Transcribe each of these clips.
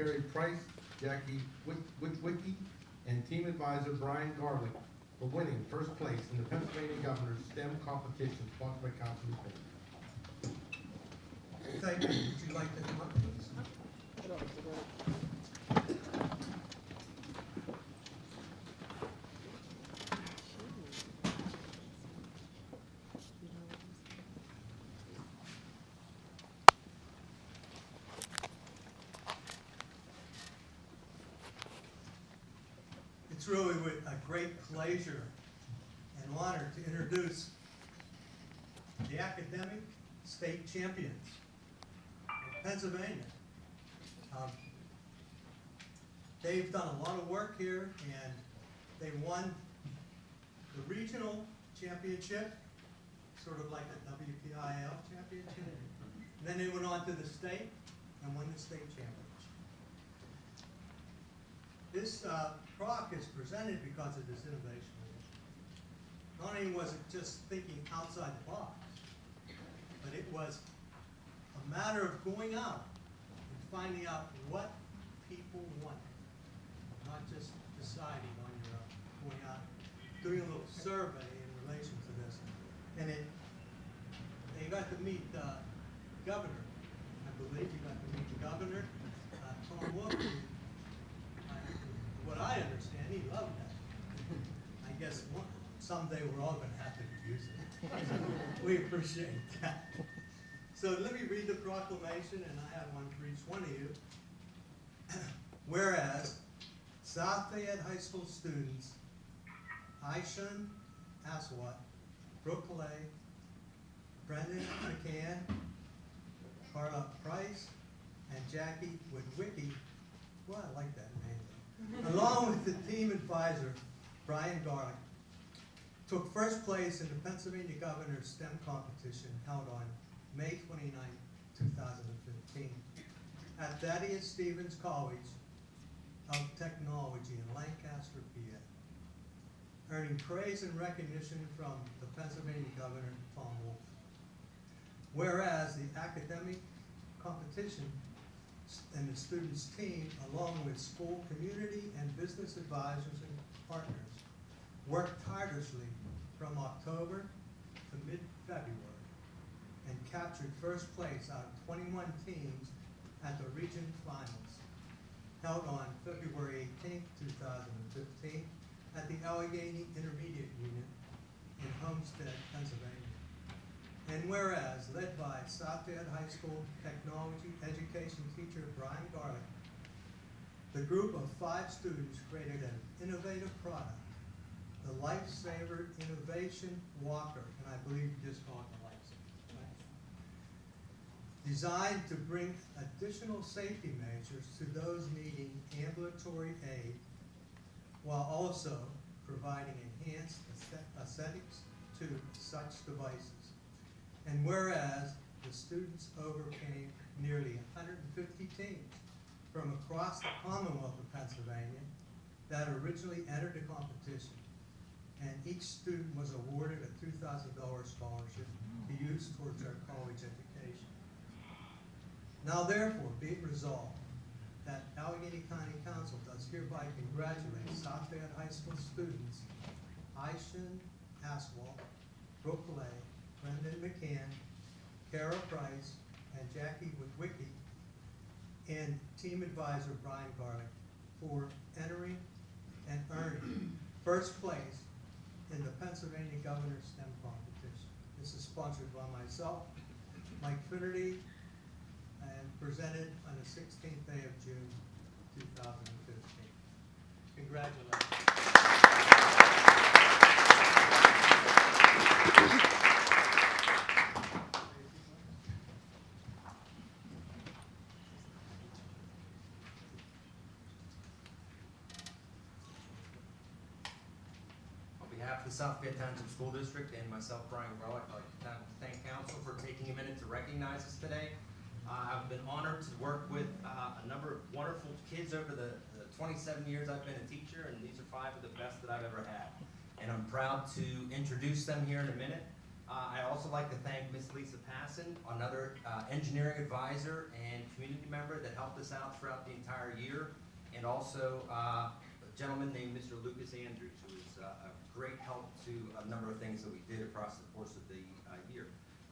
Carrie Price, Jackie Witwicky, and team advisor Brian Garlick for winning first place in the Pennsylvania Governor's STEM competition sponsored by Councilman Fayette. Thank you. Would you like to come up, please? It's really with a great pleasure and honor to introduce the academic state champions of Pennsylvania. They've done a lot of work here, and they won the regional championship, sort of like a WPIL championship. And then they went on to the state and won the state championship. This PROC is presented because of this innovation. Not only was it just thinking outside the box, but it was a matter of going out and finding out what people wanted, not just deciding on your own, going out, doing a little survey in relation to this. And they got to meet the governor. I believe you got to meet the governor, Tom Wolf. What I understand, he loved that. I guess someday we're all going to have to use it. We appreciate that. So let me read the proclamation, and I have one for each one of you. Whereas South Fayette High School students Aishan Aswat, Brooke Clay, Brendan McCann, Carla Price, and Jackie Witwicky, well, I like that name, along with the team advisor, Brian Garlick, took first place in the Pennsylvania Governor's STEM competition held on May 29, 2015 at Thaddeus Stevens College of Technology in Lancaster, PA, earning praise and recognition from the Pennsylvania Governor, Tom Wolf. Whereas the academic competition and the students' team, along with school, community, and business advisors and partners, worked tirelessly from October to mid-February and captured first place out of 21 teams at the region finals held on February 18, 2015 at the Allegheny Intermediate Unit in Homestead, Pennsylvania. And whereas, led by South Fayette High School technology education teacher Brian Garlick, the group of 5 students created an innovative product, the Lifesaver Innovation Walker, and I believe you just call it the Lifesaver, right? Designed to bring additional safety measures to those needing ambulatory aid, while also providing enhanced aesthetics to such devices. And whereas the students overcame nearly 150 teams from across the Commonwealth of Pennsylvania that originally entered the competition, and each student was awarded a $2,000 scholarship to use towards their college education. Now therefore, be it resolved that Allegheny County Council does hereby congratulate South Fayette High School students Aishan Aswalt, Brooke Lay, Brendan McCann, Kara Price, and Jackie Witwicky, and team advisor Brian Garlick for entering and earning first place in the Pennsylvania Governor's STEM competition. This is sponsored by myself, Mike Finnerty, and presented on the 16th day of June, 2015. Congratulations. The South Fayette Township School District and myself, Brian Garlick, I'd like to thank Council for taking a minute to recognize us today. I've been honored to work with a number of wonderful kids over the 27 years I've been a teacher, and these are 5 of the best that I've ever had. And I'm proud to introduce them here in a minute. I'd also like to thank Miss Lisa Passon, another engineering advisor and community member that helped us out throughout the entire year, and also a gentleman named Mr. Lucas Andrews, who was a great help to a number of things that we did across the course of the year.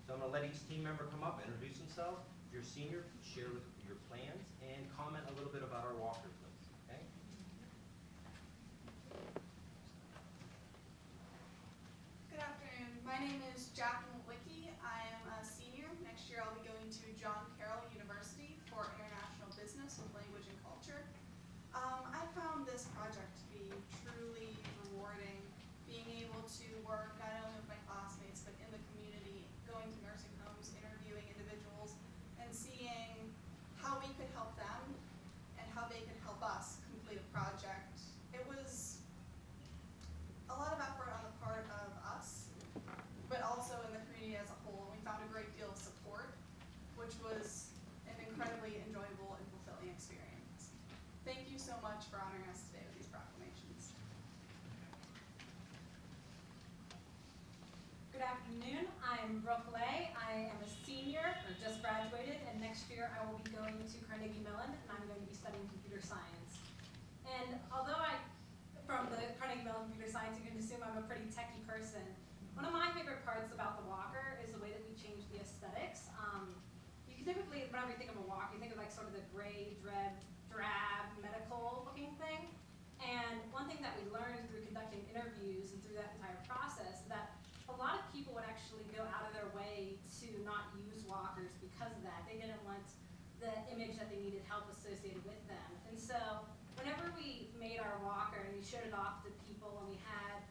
So I'm going to let each team member come up, introduce themselves. If you're senior, share your plans and comment a little bit about our walker, please. Okay? Good afternoon. My name is Jacqueline Wicki. I am a senior. Next year I'll be going to John Carroll University for International Business with Language and Culture. I found this project to be truly rewarding, being able to work not only with my classmates but in the community, going to nursing homes, interviewing individuals, and seeing how we could help them and how they could help us complete a project. It was a lot of effort on the part of us, but also in the community as a whole. We found a great deal of support, which was an incredibly enjoyable and fulfilling experience. Thank you so much for honoring us today with these proclamations. Good afternoon. I'm Brooke Lay. I am a senior, or just graduated, and next year I will be going to Carnegie Mellon, and I'm going to be studying computer science. And although from the Carnegie Mellon Computer Science, you can assume I'm a pretty techie person. One of my favorite parts about the walker is the way that we change the aesthetics. You can typically, whenever you think of a walker, you think of like sort of the gray, drab, medical looking thing. And one thing that we learned through conducting interviews and through that entire process, that a lot of people would actually go out of their way to not use walkers because of that. They didn't want the image that they needed help associated with them. And so whenever we made our walker and we showed it off to people, and we had,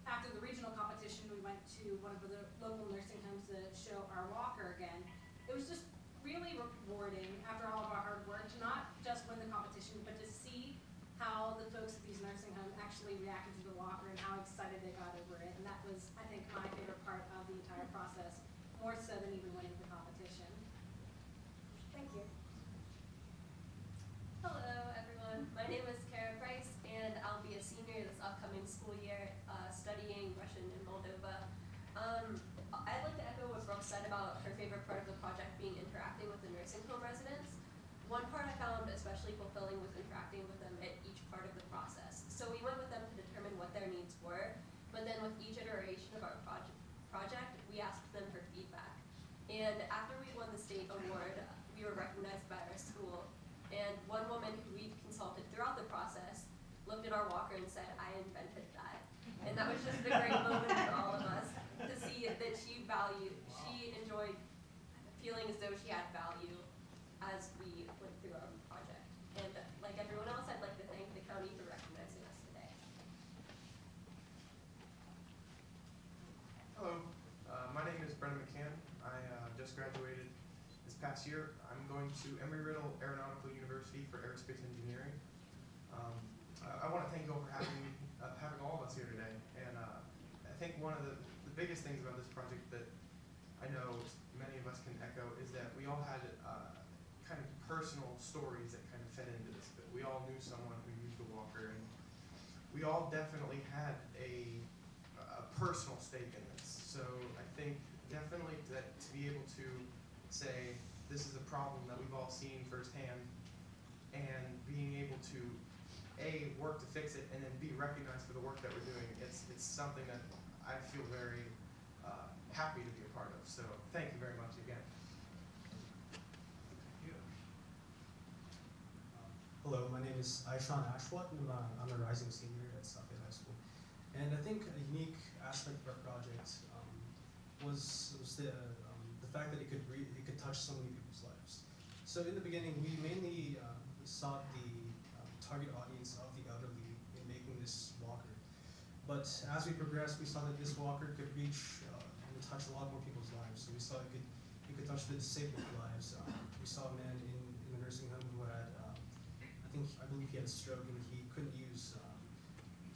after the regional competition, we went to one of the local nursing homes to show our walker again. It was just really rewarding after all of our hard work to not just win the competition, but to see how the folks at these nursing homes actually reacted to the walker and how excited they got over it. And that was, I think, my favorite part of the entire process, more so than even winning the competition. Thank you. Hello, everyone. My name is Kara Price, and I'll be a senior this upcoming school year studying Russian in Moldova. I'd like to echo what Brooke said about her favorite part of the project being interacting with the nursing home residents. One part I found especially fulfilling was interacting with them at each part of the process. So we went with them to determine what their needs were, but then with each iteration of our project, we asked them for feedback. And after we won the state award, we were recognized by our school. And one woman who we consulted throughout the process looked at our walker and said, "I invented that." And that was just a great moment for all of us to see that she enjoyed feeling as though she had value as we went through our project. And like everyone else, I'd like to thank the county for recognizing us today. Hello, my name is Brendan McCann. I just graduated this past year. I'm going to Embry-Riddle Aeronautical University for aerospace engineering. I want to thank you all for having all of us here today. And I think one of the biggest things about this project that I know many of us can echo is that we all had kind of personal stories that kind of fed into this. But we all knew someone who used a walker, and we all definitely had a personal stake in this. So I think definitely that to be able to say this is a problem that we've all seen firsthand, and being able to work to fix it and then be recognized for the work that we're doing, it's something that I feel very happy to be a part of. So thank you very much again. Hello, my name is Aishan Ashwat, and I'm a rising senior at Fayette High School. And I think a unique aspect of our project was the fact that it could touch so many people's lives. So in the beginning, we mainly sought the target audience of the elderly in making this walker. But as we progressed, we saw that this walker could reach and touch a lot more people's lives. So we saw it could touch the disabled lives. We saw a man in the nursing home who had, I believe he had a stroke, and he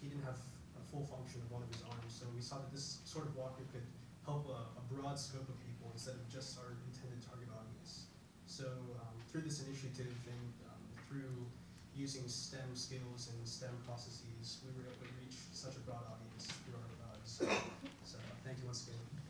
didn't have a full function of one of his arms. So we saw that this sort of walker could help a broad scope of people instead of just our intended target audience. So through this initiative and through using STEM skills and STEM processes, we were able to reach such a broad audience through our design. So thank you once again.